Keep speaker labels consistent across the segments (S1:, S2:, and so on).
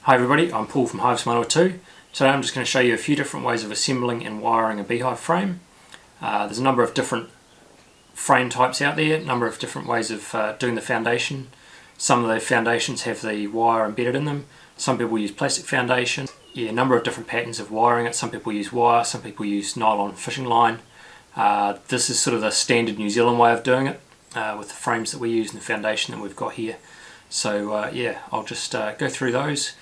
S1: Hi everybody, I'm Paul from Hives 102. Today I'm just going to show you a few different ways of assembling and wiring a beehive frame. There's a number of different frame types out there, a number of different ways of doing the foundation. Some of the foundations have the wire embedded in them. Some people use plastic foundation. Yeah, a number of different patterns of wiring it. Some people use wire, some people use nylon fishing line. This is sort of the standard New Zealand way of doing it with the frames that we use and the foundation that we've got here. So yeah, I'll just go through those,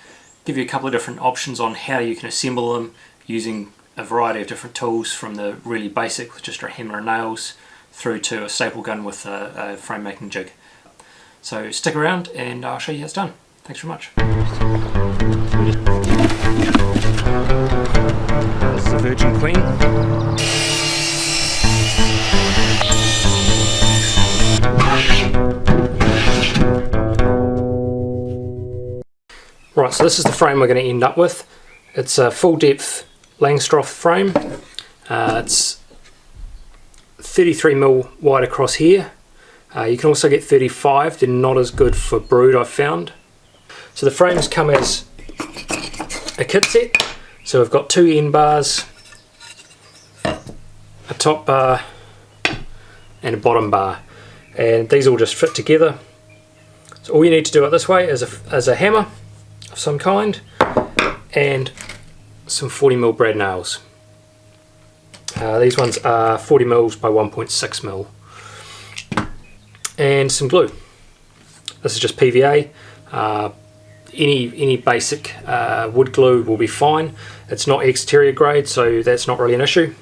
S1: give you a couple of different options on how you can assemble them using a variety of different tools, from the really basic with just a hammer and nails through to a staple gun with a frame making jig. So stick around and I'll show you how it's done. Thanks very much. This is a Virgin Queen. Right, so this is the frame we're going to end up with. It's a full depth Langstroth frame. It's 33mm wide across here. You can also get 35, they're not as good for brood, I've found. So the frames come as a kit set. So we've got two end bars, a top bar and a bottom bar, and these all just fit together. So all you need to do it this way is a hammer of some kind and some 40mm brad nails. These ones are 40mm by 1.6mm, and some glue. This is just PVA. Any basic wood glue will be fine. It's not exterior grade, so that's not really an issue.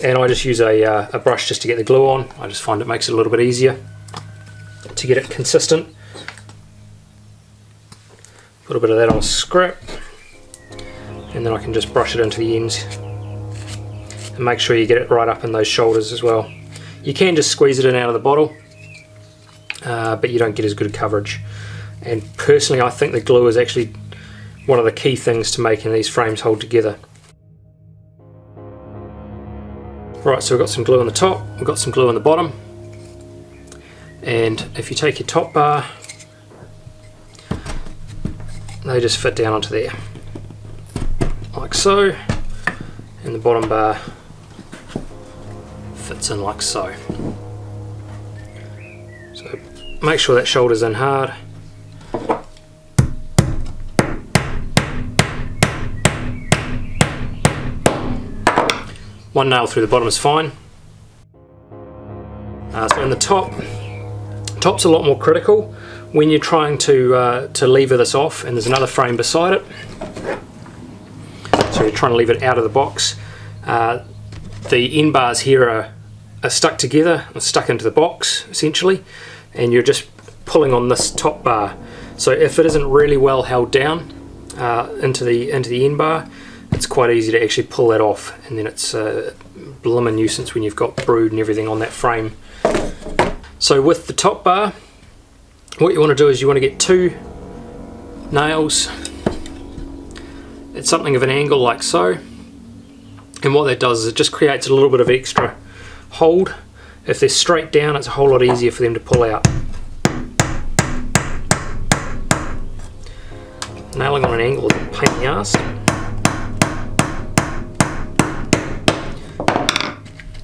S1: And I just use a brush just to get the glue on. I just find it makes it a little bit easier to get it consistent. A little bit of that on scrap, and then I can just brush it into the ends and make sure you get it right up in those shoulders as well. You can just squeeze it in out of the bottle, but you don't get as good coverage. And personally, I think the glue is actually one of the key things to making these frames hold together. Right, so we've got some glue on the top, we've got some glue on the bottom, and if you take your top bar, they just fit down onto there, like so, and the bottom bar fits in like so. So make sure that shoulder's in hard. One nail through the bottom is fine. So in the top's a lot more critical when you're trying to lever this off, and there's another frame beside it. So you're trying to leave it out of the box. The end bars here are stuck together, or stuck into the box essentially, and you're just pulling on this top bar. So if it isn't really well held down into the end bar, it's quite easy to actually pull that off, and then it's a blimmin' nuisance when you've got brood and everything on that frame. So with the top bar, what you want to do is you want to get two nails at something of an angle like so, and what that does is it just creates a little bit of extra hold. If they're straight down, it's a whole lot easier for them to pull out. Nailing on an angle is a pain in the arse,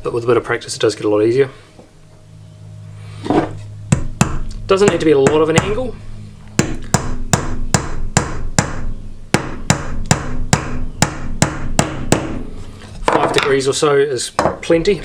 S1: but with a bit of practice it does get a lot easier. Doesn't need to be a lot of an angle. Five degrees or so is plenty.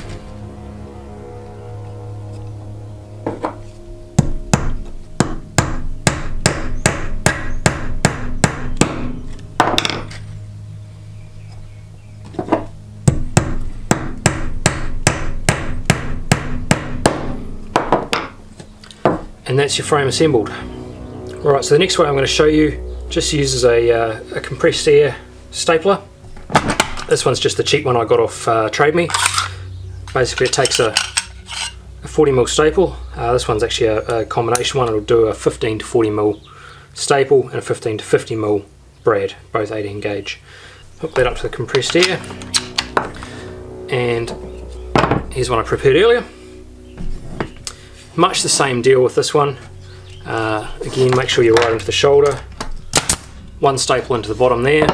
S1: And that's your frame assembled. Right, so the next way I'm going to show you just uses a compressed air stapler. This one's just the cheap one I got off Trade Me. Basically it takes a 40mm staple. This one's actually a combination one. It'll do a 15 to 40mm staple and a 15 to 50mm brad, both 18 gauge. Hook that up to the compressed air, and here's one I prepared earlier. Much the same deal with this one. Again, make sure you're right into the shoulder. one staple into the bottom there,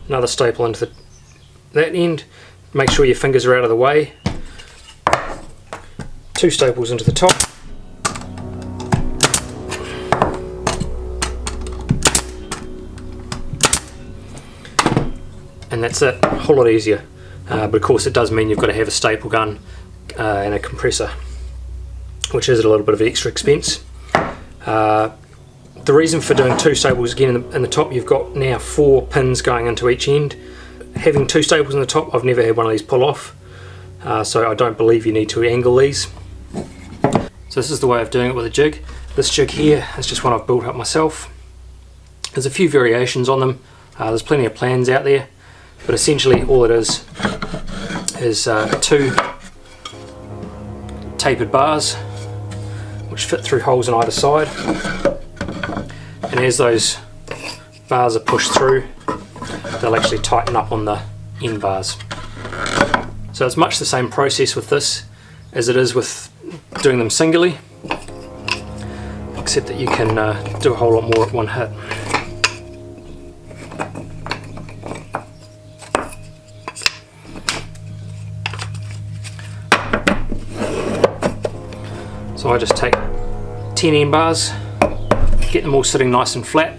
S1: another staple into that end, make sure your fingers are out of the way, 2 staples into the top, and that's it. A whole lot easier, but of course it does mean you've got to have a staple gun and a compressor, which is a little bit of extra expense. The reason for doing 2 staples again in the top, you've got now 4 pins going into each end. Having 2 staples in the top, I've never had one of these pull off, so I don't believe you need to angle these. So this is the way of doing it with a jig. This jig here is just one I've built up myself. There's a few variations on them, there's plenty of plans out there, but essentially all it is 2 tapered bars which fit through holes on either side, and as those bars are pushed through, they'll actually tighten up on the end bars. So it's much the same process with this as it is with doing them singly, except that you can do a whole lot more at one hit. So I just take 10 end bars, get them all sitting nice and flat,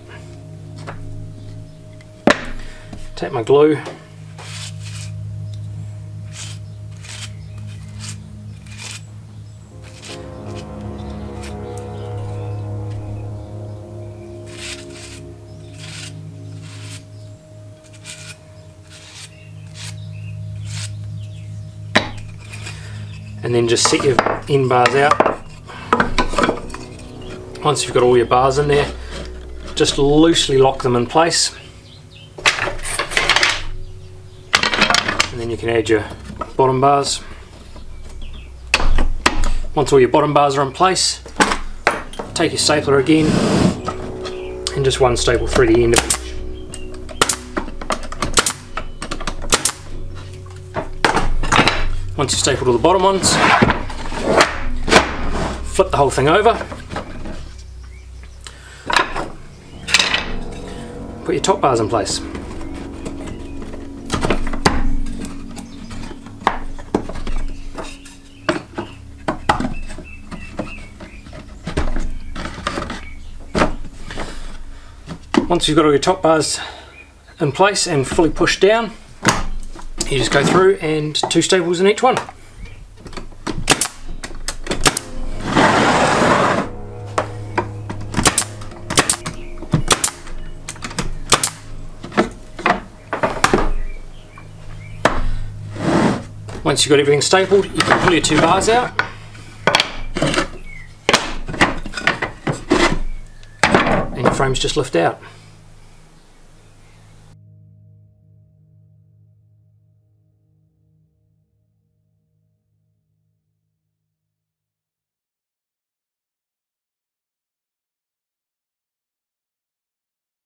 S1: take my glue, and then just set your end bars out. Once you've got all your bars in there, just loosely lock them in place, and then you can add your bottom bars. Once all your bottom bars are in place, take your stapler again and just one staple through the end of each. Once you've stapled all the bottom ones, flip the whole thing over, put your top bars in place. Once you've got all your top bars in place and fully pushed down, you just go through and 2 staples in each one. Once you've got everything stapled, you can pull your 2 bars out, and your frames just lift out.